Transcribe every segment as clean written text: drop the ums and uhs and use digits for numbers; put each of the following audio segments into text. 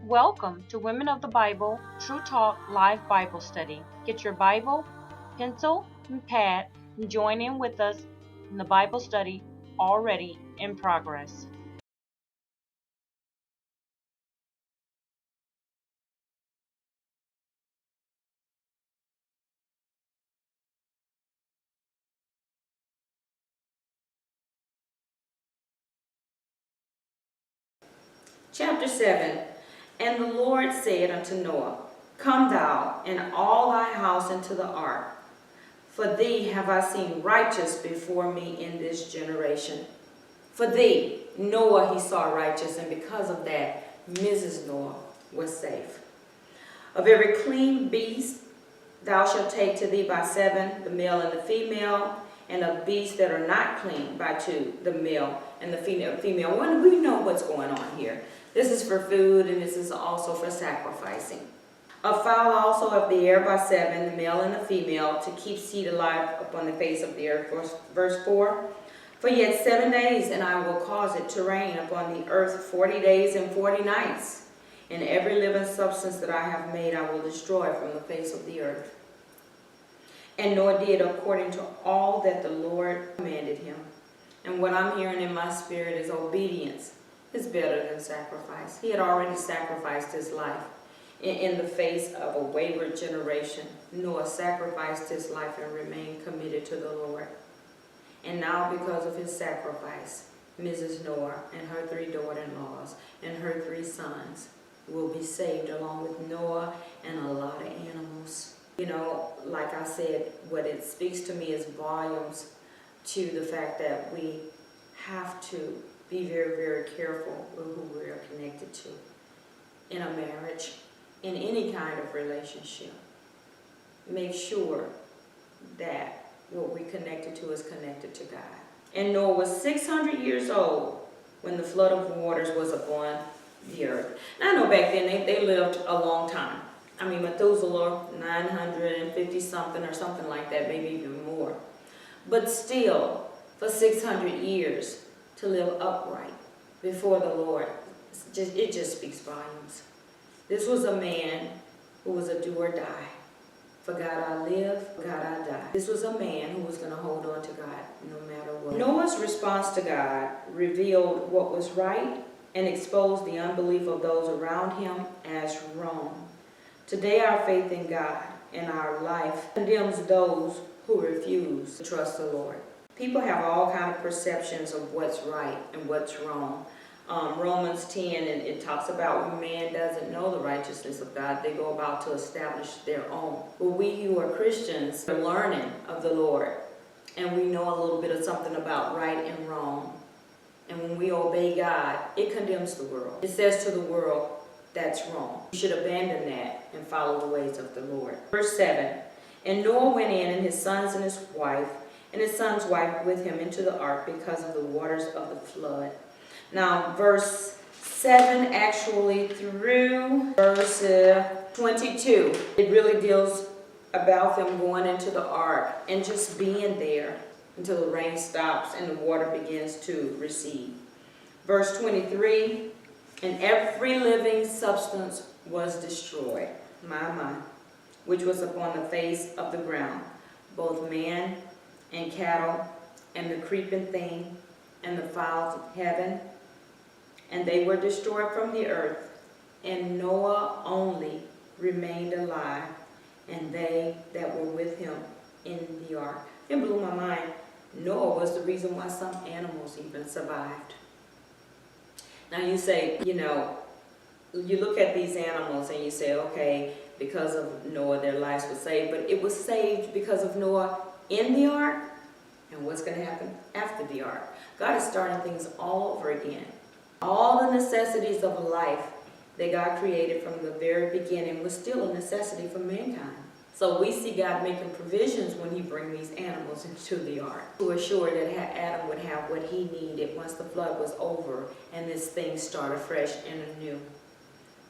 Welcome to Women of the Bible True Talk Live Bible Study. Get your Bible, pencil, and pad and join in with us in the Bible study already in progress. Chapter 7. And the Lord said unto Noah, Come thou and all thy house into the ark, for thee have I seen righteous before me in this generation. For thee, Noah he saw righteous, and because of that, Mrs. Noah was safe. Of every clean beast thou shalt take to thee by 7, the male and the female, and of beasts that are not clean by 2, the male and the female. Well, we know what's going on here. This is for food, and this is also for sacrificing. Of fowl also of the air by 7, the male and the female, to keep seed alive upon the face of the earth. Verse 4. For yet 7 days, and I will cause it to rain upon the earth 40 days and 40 nights. And every living substance that I have made I will destroy from the face of the earth. And Noah did according to all that the Lord commanded him. And what I'm hearing in my spirit is obedience is better than sacrifice. He had already sacrificed his life in the face of a wayward generation. Noah sacrificed his life and remained committed to the Lord. And now, because of his sacrifice, Mrs. Noah and her 3 daughter-in-laws and her 3 sons will be saved, along with Noah and a lot of animals. You know, like I said, what it speaks to me is volumes to the fact that we have to be very, very careful with who we are connected to in a marriage, in any kind of relationship. Make sure that what we connected to is connected to God. And Noah was 600 years old when the flood of waters was upon the earth. Now I know back then they lived a long time. I mean, Methuselah, 950 something or something like that, maybe even more. But still, for 600 years, to live upright before the Lord, it just speaks volumes. This was a man who was a do or die. For God I live, for God I die. This was a man who was going to hold on to God no matter what. Noah's response to God revealed what was right and exposed the unbelief of those around him as wrong. Today our faith in God and our life condemns those who refuse to trust the Lord. People have all kinds of perceptions of what's right and what's wrong. Romans 10, and it talks about when man doesn't know the righteousness of God, they go about to establish their own. But we who are Christians are learning of the Lord, and we know a little bit of something about right and wrong. And when we obey God, it condemns the world. It says to the world, that's wrong. You should abandon that and follow the ways of the Lord. Verse 7, and Noah went in, and his sons and his wife, and his son's wife with him into the ark because of the waters of the flood. Now, verse 7 actually through verse 22, it really deals about them going into the ark and just being there until the rain stops and the water begins to recede. Verse 23, and every living substance was destroyed, which was upon the face of the ground, both man and cattle, and the creeping thing, and the fowls of heaven, and they were destroyed from the earth, and Noah only remained alive, and they that were with him in the ark. It blew my mind. Noah was the reason why some animals even survived. Now you say, you know, you look at these animals and you say, okay, because of Noah their lives were saved, but it was saved because of Noah in the ark. And what's going to happen after the ark? God is starting things all over again. All the necessities of life that God created from the very beginning was still a necessity for mankind. So we see God making provisions when he brings these animals into the ark to assure that Adam would have what he needed once the flood was over and this thing started fresh and anew.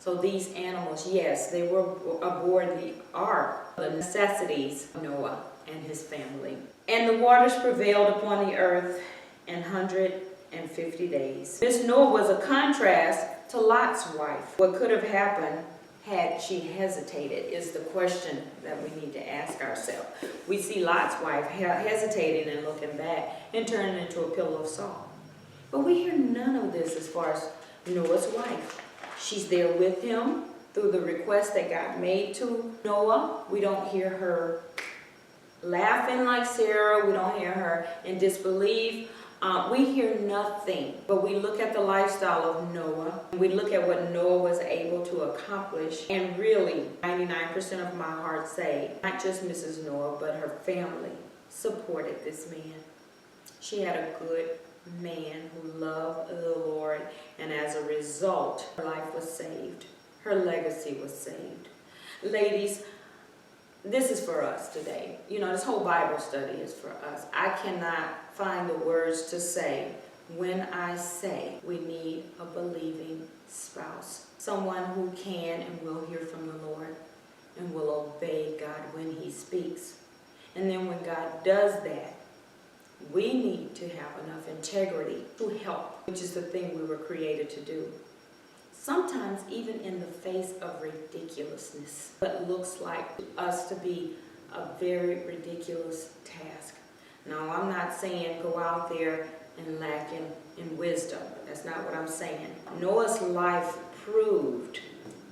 So these animals, yes, they were aboard the ark, the necessities of Noah and his family. And the waters prevailed upon the earth 150 days. This Noah was a contrast to Lot's wife. What could have happened had she hesitated is the question that we need to ask ourselves. We see Lot's wife hesitating and looking back and turning into a pillar of salt. But we hear none of this as far as Noah's wife. She's there with him through the request that God made to Noah. We don't hear her laughing like Sarah. We don't hear her in disbelief. We hear nothing, but we look at the lifestyle of Noah. We look at what Noah was able to accomplish. And really, 99% of my heart say, not just Mrs. Noah, but her family supported this man. She had a good man who loved the Lord, and as a result, her life was saved. Her legacy was saved. Ladies, this is for us today. You know, this whole Bible study is for us. I cannot find the words to say when I say we need a believing spouse. Someone who can and will hear from the Lord and will obey God when He speaks. And then when God does that, we need to have enough integrity to help, which is the thing we were created to do. Sometimes even in the face of ridiculousness, what looks like to us to be a very ridiculous task. Now, I'm not saying go out there and lack in wisdom. That's not what I'm saying. Noah's life proved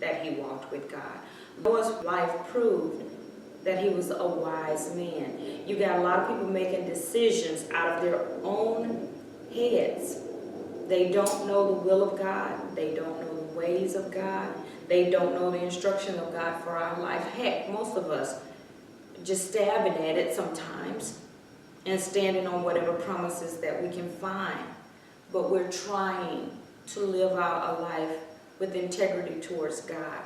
that he walked with God. Noah's life proved that he was a wise man. You got a lot of people making decisions out of their own heads. They don't know the will of God. They don't know the ways of God. They don't know the instruction of God for our life. Heck, most of us just stabbing at it sometimes and standing on whatever promises that we can find. But we're trying to live out a life with integrity towards God.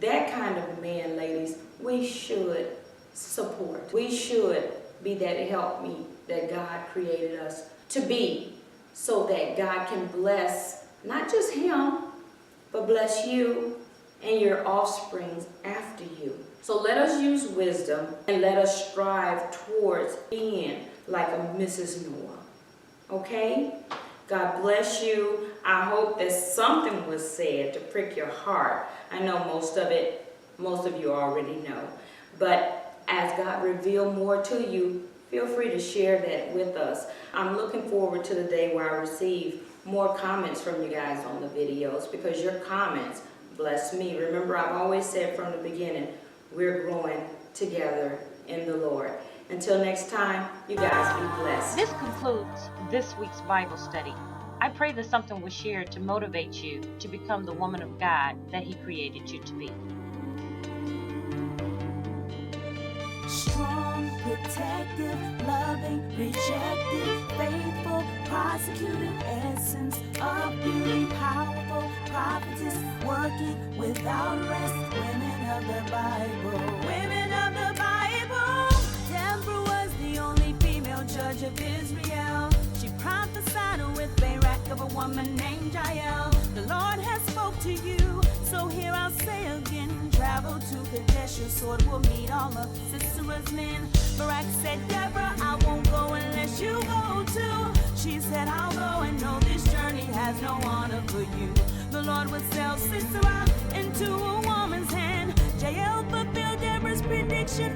That kind of man, ladies, we should support. We should be that help me that God created us to be, so that God can bless not just him, but bless you and your offsprings after you. So let us use wisdom and let us strive towards being like a Mrs. Noah. Okay? God bless you. I hope that something was said to prick your heart. I know most of you already know. But as God revealed more to you, feel free to share that with us. I'm looking forward to the day where I receive more comments from you guys on the videos, because your comments bless me. Remember, I've always said from the beginning, we're growing together in the Lord. Until next time, you guys be blessed. This concludes this week's Bible study. I pray that something was shared to motivate you to become the woman of God that He created you to be. Strong, protective, loving, rejected, faithful, prosecuting, essence of beauty, powerful, prophetess, working without rest, women of the Bible. Women of the Bible. Deborah was the only female judge of Israel. She prophesied with Barak of a woman named Jael. The Lord has spoke to you, so here I'll say again. Travel to Kadesh, your sword will meet all of Sisera's men. Barak said, Deborah, I won't go unless you go too. She said, I'll go and know this journey has no honor for you. The Lord would sell Sisera into a woman's hand. Jael fulfilled Deborah's prediction.